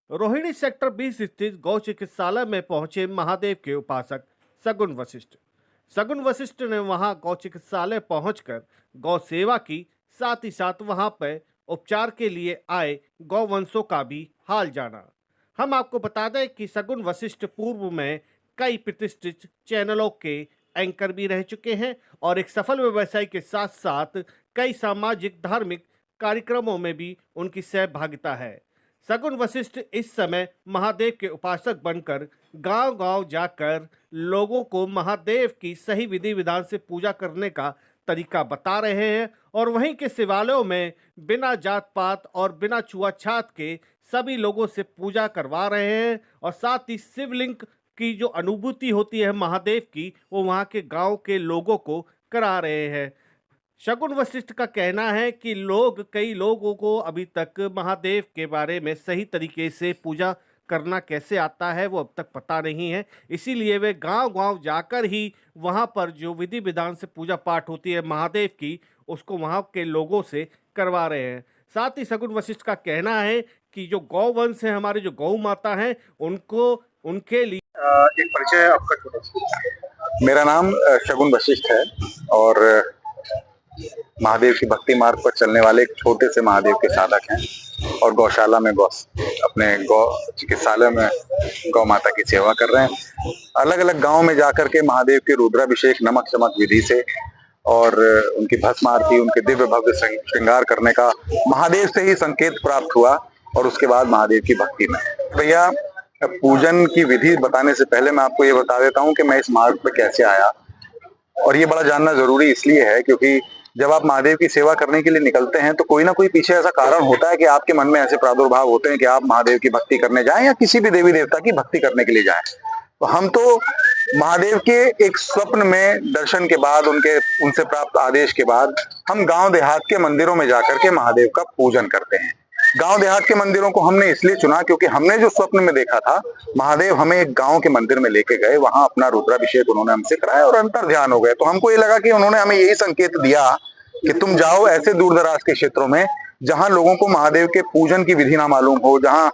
Rohini sector 20 स्थित गौ चिकित्सालय में पहुंचे महादेव के उपासक सगुन वशिष्ठ। सगुन वशिष्ठ ने वहां गौ चिकित्सालय पहुंचकर गौ सेवा की, साथ ही साथ वहां पर उपचार के लिए आए गौवंशों का भी हाल जाना। हम आपको बता दें कि सगुन वशिष्ठ पूर्व में कई प्रतिष्ठित चैनलों के एंकर भी रह चुके हैं और एक सफल व्यवसायी के साथ साथ कई सामाजिक धार्मिक कार्यक्रमों में भी उनकी सहभागिता है। सगुन वशिष्ठ इस समय महादेव के उपासक बनकर गांव-गांव जाकर लोगों को महादेव की सही विधि विधान से पूजा करने का तरीका बता रहे हैं और वहीं के शिवालयों में बिना जात पात और बिना छुआछात के सभी लोगों से पूजा करवा रहे हैं और साथ ही शिवलिंग की जो अनुभूति होती है महादेव की, वो वहाँ के गांव के लोगों को करा रहे हैं। शगुन वशिष्ठ का कहना है कि कई लोगों को अभी तक महादेव के बारे में सही तरीके से पूजा करना कैसे आता है वो अब तक पता नहीं है, इसीलिए वे गांव-गांव जाकर ही वहां पर जो विधि विधान से पूजा पाठ होती है महादेव की, उसको वहां के लोगों से करवा रहे हैं। साथ ही शगुन वशिष्ठ का कहना है कि जो गौवंश है, हमारे जो गौ माता हैं, उनको उनके लिए एक परिचय आपका छोटा सा। मेरा नाम शगुन वशिष्ठ है और महादेव की भक्ति मार्ग पर चलने वाले एक छोटे से महादेव के साधक हैं और गौशाला में अपने गौ चिकित्सालय में गौ माता की सेवा कर रहे हैं। अलग अलग गांव में जाकर के महादेव के रुद्राभिषेक नमक चमक विधि से और उनकी भस्म आरती, उनके दिव्य भव्य श्रृंगार करने का महादेव से ही संकेत प्राप्त हुआ और उसके बाद महादेव की भक्ति में। भैया, पूजन की विधि बताने से पहले मैं आपको ये बता देता हूँ कि मैं इस मार्ग पर कैसे आया, और ये बड़ा जानना जरूरी इसलिए है क्योंकि जब आप महादेव की सेवा करने के लिए निकलते हैं तो कोई ना कोई पीछे ऐसा कारण होता है कि आपके मन में ऐसे प्रादुर्भाव होते हैं कि आप महादेव की भक्ति करने जाएं या किसी भी देवी देवता की भक्ति करने के लिए जाएं। तो हम तो महादेव के एक स्वप्न में दर्शन के बाद, उनसे प्राप्त आदेश के बाद हम गांव देहात के मंदिरों में जाकर के महादेव का पूजन करते हैं। गांव देहात के मंदिरों को हमने इसलिए चुना क्योंकि हमने जो स्वप्न में देखा था, महादेव हमें एक गांव के मंदिर में लेके गए, वहां अपना रुद्राभिषेक उन्होंने हमसे कराया और अंतर ध्यान हो गए। तो हमको ये लगा कि उन्होंने हमें यही संकेत दिया कि तुम जाओ ऐसे दूर दराज के क्षेत्रों में जहां लोगों को महादेव के पूजन की विधि ना मालूम हो, जहां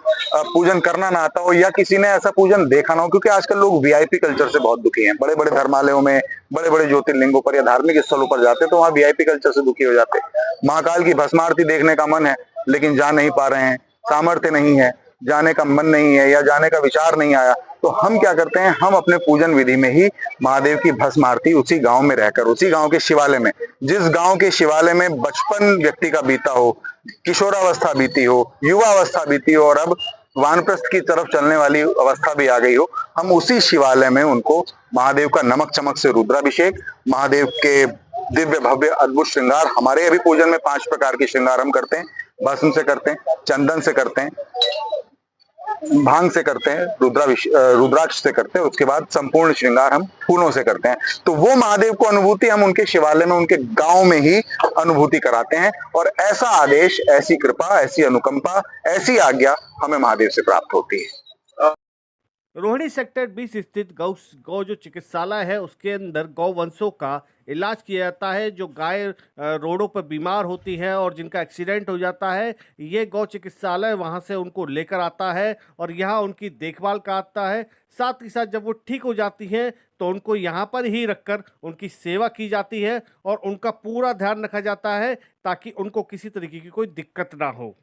पूजन करना ना आता हो या किसी ने ऐसा पूजन देखा ना हो। क्योंकि आजकल लोग वीआईपी कल्चर से बहुत दुखी हैं। बड़े बड़े धर्मालयों में, बड़े बड़े ज्योतिर्लिंगों पर या धार्मिक स्थलों पर जाते तो वहां वीआईपी कल्चर से दुखी हो जाते। महाकाल की भस्मारती देखने का मन है लेकिन जा नहीं पा रहे हैं, सामर्थ्य नहीं है, जाने का मन नहीं है या जाने का विचार नहीं आया। तो हम क्या करते हैं, हम अपने पूजन विधि में ही महादेव की भस्म आरती उसी गांव में रहकर, उसी गांव के शिवालय में, जिस गांव के शिवालय में बचपन व्यक्ति का बीता हो, किशोरावस्था बीती हो, युवावस्था बीती हो और अब वानप्रस्थ की तरफ चलने वाली अवस्था भी आ गई हो, हम उसी शिवालय में उनको महादेव का नमक चमक से रुद्राभिषेक, महादेव के दिव्य भव्य अद्भुत श्रृंगार, हमारे अभी पूजन में 5 प्रकार के श्रृंगार हम करते हैं। भस्म से करते हैं, चंदन से करते हैं, भांग से करते हैं, रुद्राक्ष से करते हैं, उसके बाद संपूर्ण श्रृंगार हम फूलों से करते हैं। तो वो महादेव को अनुभूति हम उनके शिवालय में, उनके गांव में ही अनुभूति कराते हैं और ऐसा आदेश, ऐसी कृपा, ऐसी अनुकंपा, ऐसी आज्ञा हमें महादेव से प्राप्त होती है। रोहिणी सेक्टर 20 स्थित गौ जो चिकित्सालय है उसके अंदर गौवंशों का इलाज किया जाता है। जो गाय रोडों पर बीमार होती है और जिनका एक्सीडेंट हो जाता है, ये गौ चिकित्सालय वहां से उनको लेकर आता है और यहाँ उनकी देखभाल कराता है। साथ ही साथ जब वो ठीक हो जाती हैं तो उनको यहाँ पर ही रखकर उनकी सेवा की जाती है और उनका पूरा ध्यान रखा जाता है ताकि उनको किसी तरीके की कोई दिक्कत ना हो।